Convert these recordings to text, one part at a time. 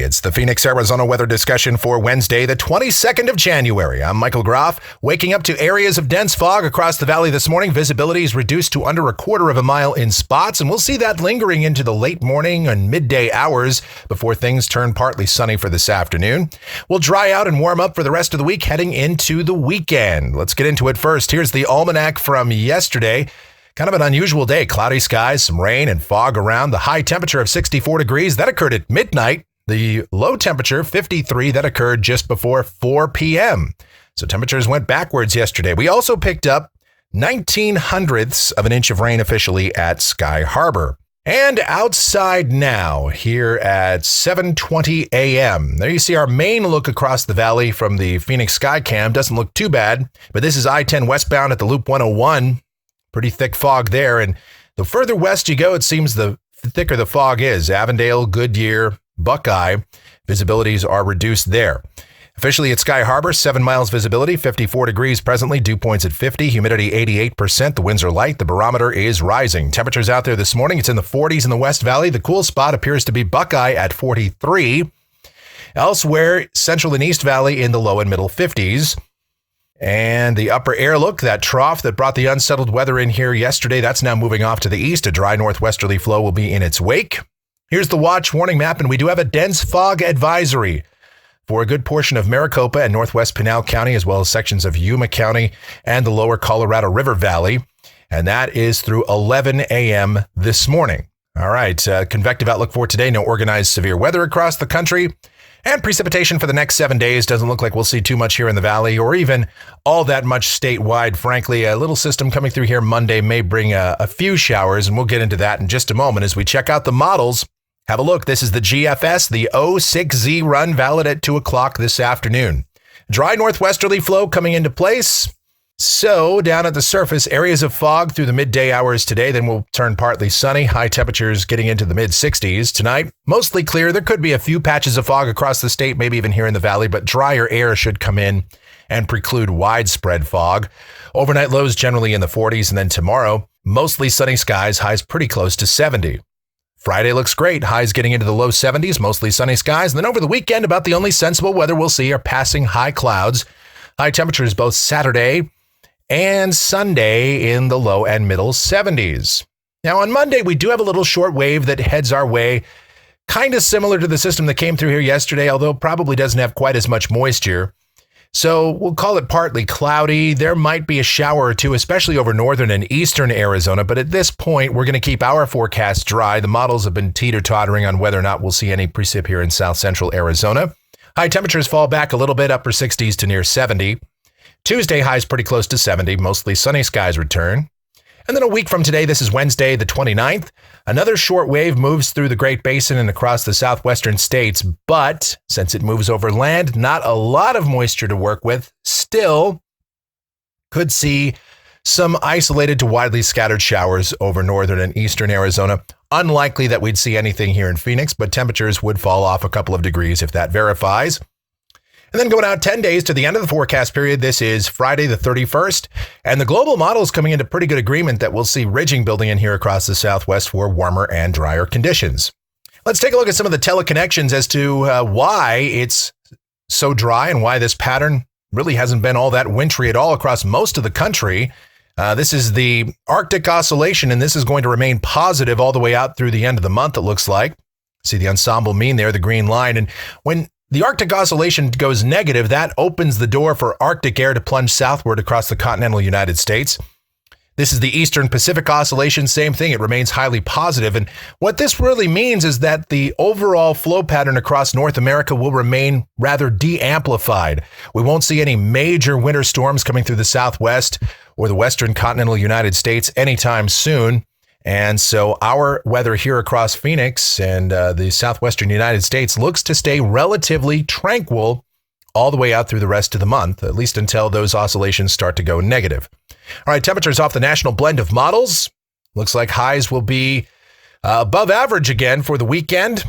It's the Phoenix, Arizona weather discussion for Wednesday, the 22nd of January. I'm Michael Groff. Waking up to areas of dense fog across the valley this morning. Visibility is reduced to under a quarter of a mile in spots, and we'll see that lingering into the late morning and midday hours before things turn partly sunny for this afternoon. We'll dry out and warm up for the rest of the week heading into the weekend. Let's get into it first. Here's the Almanac from yesterday. Kind of an unusual day. Cloudy skies, some rain and fog around. The high temperature of 64 degrees. That occurred at midnight. The low temperature, 53, that occurred just before 4 p.m. So temperatures went backwards yesterday. We also picked up 19/100ths of an inch of rain officially at Sky Harbor. And outside now, here at 7:20 a.m. There you see our main look across the valley from the Phoenix Skycam. Doesn't look too bad, but this is I-10 westbound at the Loop 101. Pretty thick fog there. And the further west you go, it seems the thicker the fog is. Avondale, Goodyear, Buckeye, visibilities are reduced there. Officially at Sky Harbor, 7 miles visibility, 54 degrees presently, dew points at 50, humidity 88%. The winds are light. The barometer is rising. Temperatures out there this morning, it's in the 40s in the West Valley. The cool spot appears to be Buckeye at 43. Elsewhere, Central and East Valley in the low and middle 50s. And the upper air look, that trough that brought the unsettled weather in here yesterday, that's now moving off to the east. A dry northwesterly flow will be in its wake. Here's the watch warning map, and we do have a dense fog advisory for a good portion of Maricopa and northwest Pinal County, as well as sections of Yuma County and the lower Colorado River Valley. And that is through 11 a.m. this morning. All right, convective outlook for today. No organized severe weather across the country. And precipitation for the next 7 days. Doesn't look like we'll see too much here in the valley or even all that much statewide. Frankly, a little system coming through here Monday may bring a few showers, and we'll get into that in just a moment as we check out the models. Have a look. This is the GFS, the 06Z run, valid at 2 o'clock this afternoon. Dry northwesterly flow coming into place. So down at the surface, areas of fog through the midday hours today, then we'll turn partly sunny. High temperatures getting into the mid-60s. Tonight, mostly clear. There could be a few patches of fog across the state, maybe even here in the valley, but drier air should come in and preclude widespread fog. Overnight lows generally in the 40s, and then tomorrow, mostly sunny skies, highs pretty close to 70. Friday looks great. Highs getting into the low 70s, mostly sunny skies. And then over the weekend, about the only sensible weather we'll see are passing high clouds. High temperatures both Saturday and Sunday in the low and middle 70s. Now on Monday, we do have a little short wave that heads our way, kind of similar to the system that came through here yesterday, although probably doesn't have quite as much moisture. So we'll call it partly cloudy. There might be a shower or two, especially over northern and eastern Arizona. But at this point, we're going to keep our forecast dry. The models have been teeter-tottering on whether or not we'll see any precip here in south central Arizona. High temperatures fall back a little bit, upper 60s to near 70. Tuesday, highs pretty close to 70. Mostly sunny skies return. And then a week from today, this is Wednesday, the 29th. Another short wave moves through the Great Basin and across the southwestern states. But since it moves over land, not a lot of moisture to work with. Still could see some isolated to widely scattered showers over northern and eastern Arizona. Unlikely that we'd see anything here in Phoenix, but temperatures would fall off a couple of degrees if that verifies. And then going out 10 days to the end of the forecast period, this is Friday the 31st, and the global model is coming into pretty good agreement that we'll see ridging building in here across the southwest for warmer and drier conditions. Let's take a look at some of the teleconnections as to why it's so dry and why this pattern really hasn't been all that wintry at all across most of the country. This is the Arctic oscillation, and this is going to remain positive all the way out through the end of the month, it looks like. See the ensemble mean there, the green line. And when the Arctic oscillation goes negative, that opens the door for Arctic air to plunge southward across the continental United States. This is the Eastern Pacific oscillation, same thing. It remains highly positive. And what this really means is that the overall flow pattern across North America will remain rather de-amplified. We won't see any major winter storms coming through the southwest or the western continental United States anytime soon. And so our weather here across Phoenix and the southwestern United States looks to stay relatively tranquil all the way out through the rest of the month, at least until those oscillations start to go negative. All right, temperatures off the national blend of models. Looks like highs will be above average again for the weekend.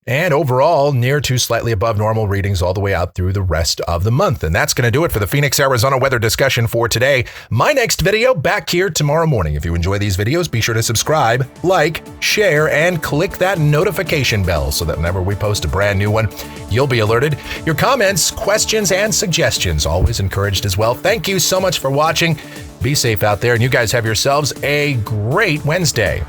And overall, near to slightly above normal readings all the way out through the rest of the month. And that's going to do it for the Phoenix, Arizona weather discussion for today. My next video back here tomorrow morning. If you enjoy these videos, be sure to subscribe, like, share, and click that notification bell so that whenever we post a brand new one, you'll be alerted. Your comments, questions, and suggestions always encouraged as well. Thank you so much for watching. Be safe out there, and you guys have yourselves a great Wednesday.